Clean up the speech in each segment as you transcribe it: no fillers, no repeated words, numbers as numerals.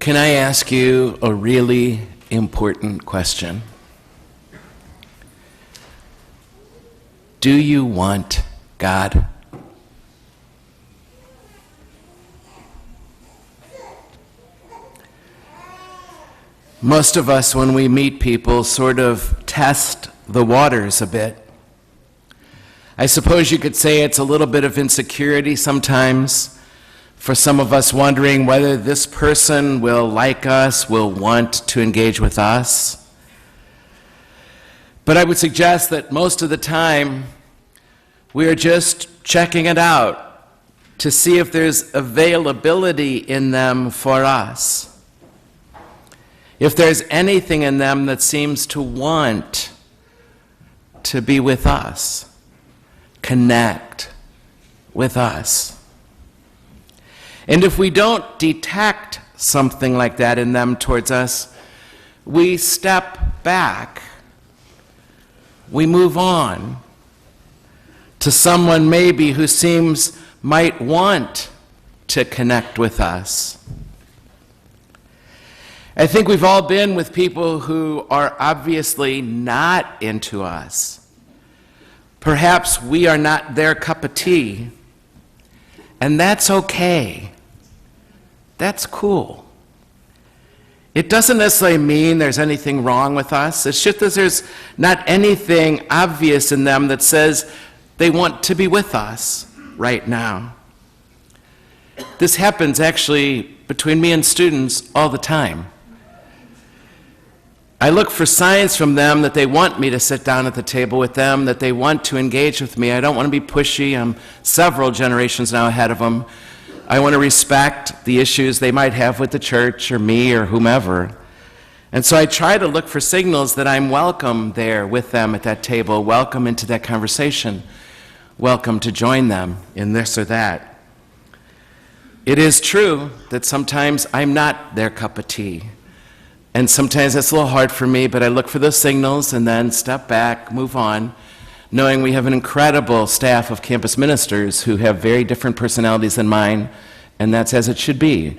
Can I ask you a really important question? Do you want God? Most of us, when we meet people, sort of test the waters a bit. I suppose you could say it's a little bit of insecurity sometimes, for some of us wondering whether this person will like us, will want to engage with us. But I would suggest that most of the time, we are just checking it out to see if there's availability in them for us. If there's anything in them that seems to want to be with us, connect with us. And if we don't detect something like that in them towards us, we step back. We move on to someone maybe who might want to connect with us. I think we've all been with people who are obviously not into us. Perhaps we are not their cup of tea, and that's okay. That's cool. It doesn't necessarily mean there's anything wrong with us. It's just that there's not anything obvious in them that says they want to be with us right now. This happens actually between me and students all the time. I look for signs from them that they want me to sit down at the table with them, that they want to engage with me. I don't want to be pushy. I'm several generations now ahead of them. I want to respect the issues they might have with the church or me or whomever. And so I try to look for signals that I'm welcome there with them at that table, welcome into that conversation, welcome to join them in this or that. It is true that sometimes I'm not their cup of tea. And sometimes that's a little hard for me, but I look for those signals and then step back, move on, knowing we have an incredible staff of campus ministers who have very different personalities than mine, and that's as it should be,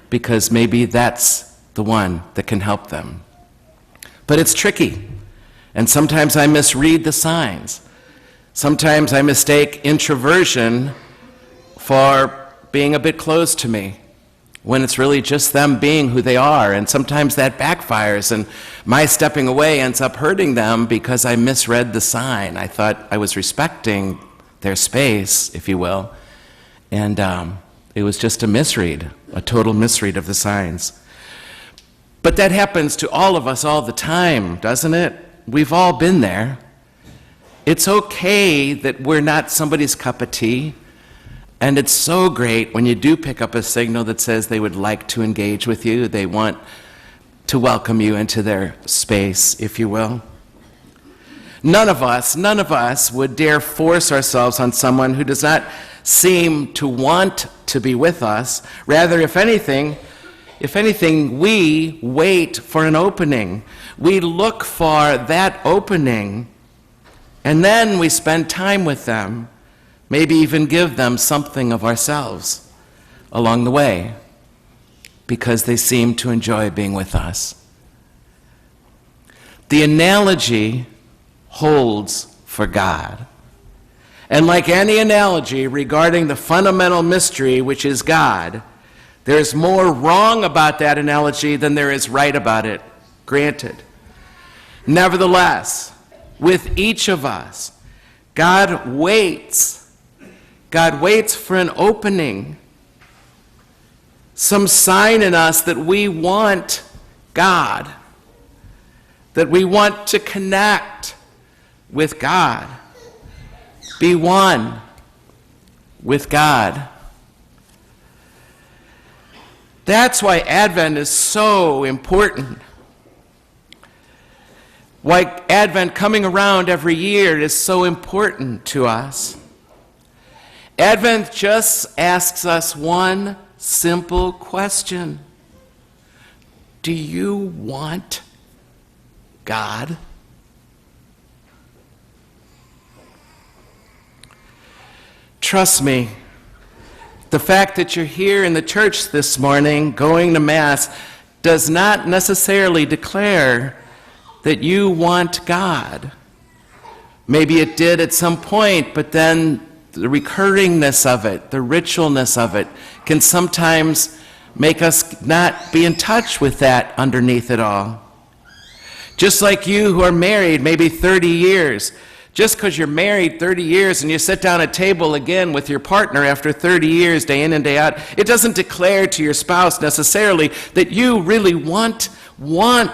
because maybe that's the one that can help them. But it's tricky, and sometimes I misread the signs. Sometimes I mistake introversion for being a bit closed to me, when it's really just them being who they are, and sometimes that backfires, and my stepping away ends up hurting them because I misread the sign. I thought I was respecting their space, if you will, and it was just a misread, a total misread of the signs. But that happens to all of us all the time, doesn't it? We've all been there. It's okay that we're not somebody's cup of tea. And it's so great when you do pick up a signal that says they would like to engage with you, they want to welcome you into their space, if you will. None of us would dare force ourselves on someone who does not seem to want to be with us. Rather, if anything, we wait for an opening. We look for that opening, and then we spend time with them. Maybe even give them something of ourselves along the way, because they seem to enjoy being with us. The analogy holds for God. And like any analogy regarding the fundamental mystery, which is God, there's more wrong about that analogy than there is right about it, granted. Nevertheless, with each of us, God waits for an opening, some sign in us that we want God, that we want to connect with God, be one with God. That's why Advent is so important. Why Advent coming around every year is so important to us. Advent just asks us one simple question. Do you want God? Trust me, The fact that you're here in the church this morning, going to Mass, does not necessarily declare that you want God. Maybe it did at some point, but then the recurringness of it, the ritualness of it, can sometimes make us not be in touch with that underneath it all. Just like you who are married maybe 30 years, just because you're married 30 years and you sit down at a table again with your partner after 30 years, day in and day out, it doesn't declare to your spouse necessarily that you really want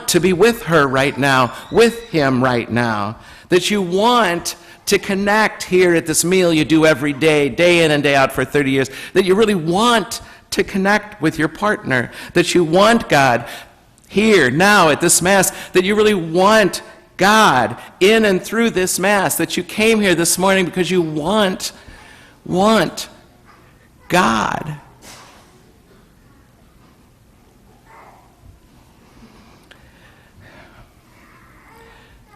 to be with her right now, with him right now, that you want to connect here at this meal you do every day, day in and day out for 30 years, that you really want to connect with your partner, that you want God here, now, at this Mass, that you really want God in and through this Mass, that you came here this morning because you want God.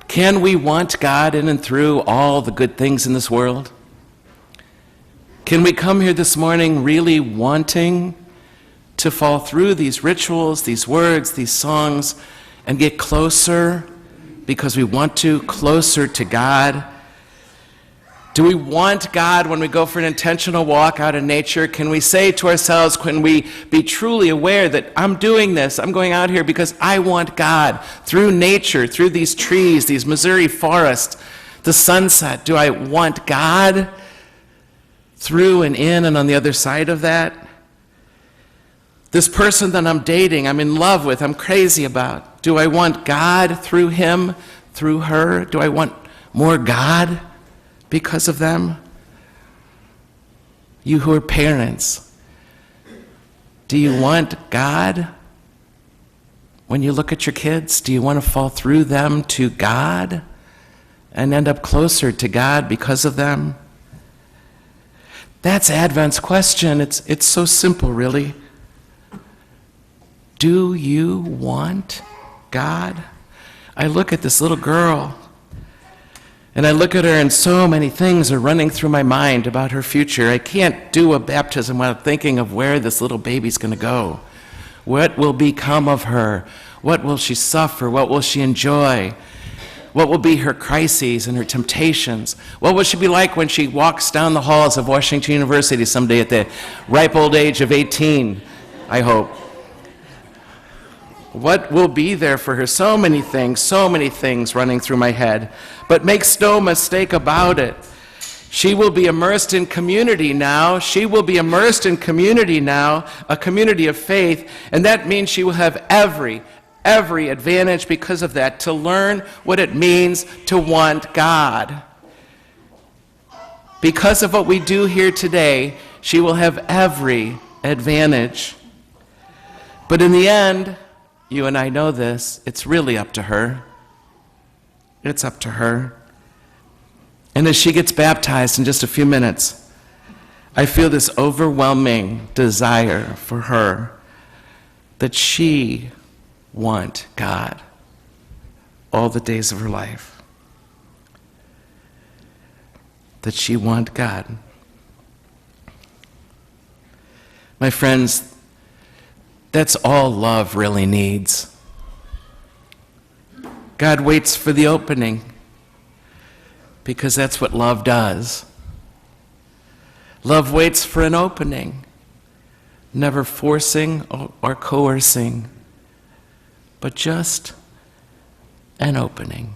Can we want God in and through all the good things in this world? Can we come here this morning really wanting to fall through these rituals, these words, these songs, and get closer because we want to, closer to God? Do we want God when we go for an intentional walk out in nature? Can we say to ourselves, can we be truly aware that I'm doing this, I'm going out here because I want God through nature, through these trees, these Missouri forests, the sunset? Do I want God through and in and on the other side of that? This person that I'm dating, I'm in love with, I'm crazy about, do I want God through him, through her? Do I want more God because of them? You who are parents, do you want God when you look at your kids? Do you want to fall through them to God and end up closer to God because of them? That's Advent's question. It's so simple, really. Do you want God? I look at this little girl, and I look at her, and so many things are running through my mind about her future. I can't do a baptism without thinking of where this little baby's going to go. What will become of her? What will she suffer? What will she enjoy? What will be her crises and her temptations? What will she be like when she walks down the halls of Washington University someday at the ripe old age of 18, I hope? What will be there for her? So many things running through my head. But make no mistake about it. She will be immersed in community now. She will be immersed in community now, a community of faith, and that means she will have every advantage because of that, to learn what it means to want God. Because of what we do here today, she will have every advantage. But in the end, you and I know this, it's really up to her. It's up to her. And as she gets baptized in just a few minutes, I feel this overwhelming desire for her that she want God all the days of her life. That she want God. My friends, that's all love really needs. God waits for the opening because that's what love does. Love waits for an opening, never forcing or coercing, but just an opening.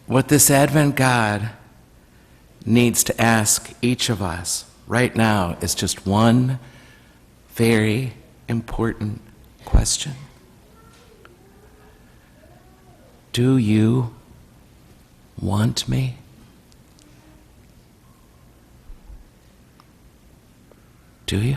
What this Advent God needs to ask each of us right now is just one very important question. Do you want me? Do you?